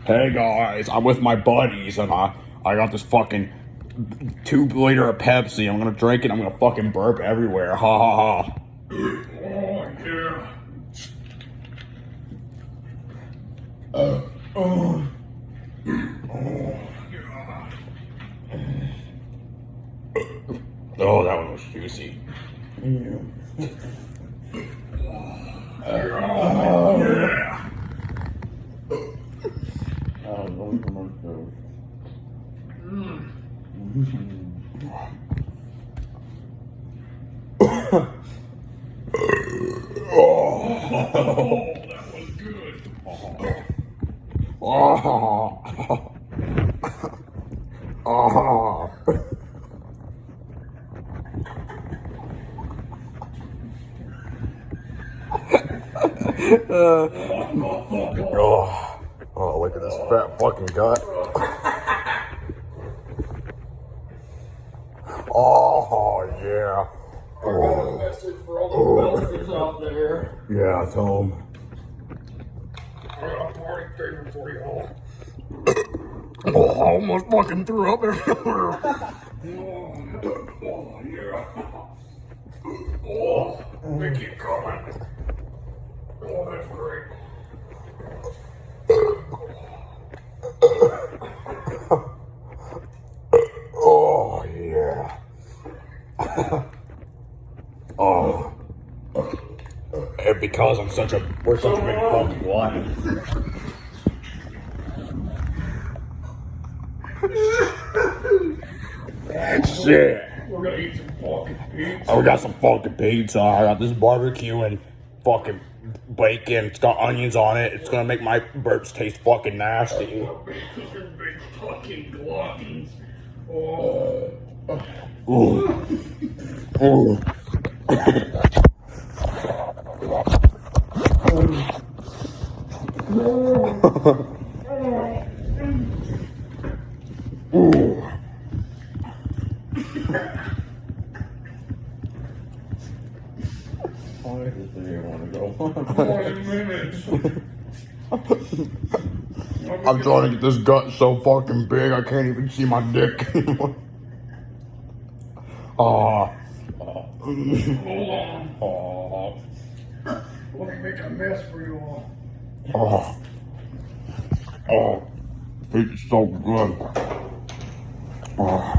Hey guys, I'm with my buddies and I got this fucking 2 liter of Pepsi. I'm gonna drink it. I'm gonna fucking burp everywhere. Ha ha ha. Oh yeah. Oh, that one was juicy. Yeah. Oh, that was good. Oh, look at this fat fucking gut. Oh, yeah. I got a message for all the Belchers out there. Yeah, tell him. I got a party favor for y'all. Oh, I almost fucking threw up everywhere. Oh, yeah. Oh, they keep coming. Oh, that's great. Oh, yeah. Oh. And because we're such a big fucking one. Shit. We're gonna eat some fucking pizza. Oh, we got some fucking pizza. I got this barbecue and fucking bacon. It's got onions on it. It's gonna make my burps taste fucking nasty. Big fucking gluttons. Oh. Ooh. Ooh. Ooh. How many minutes? I'm trying to get this gut so fucking big I can't even see my dick anymore. Oh. Hold on. Oh. Let me make a mess for you all. Oh. Oh. It's so good. Oh.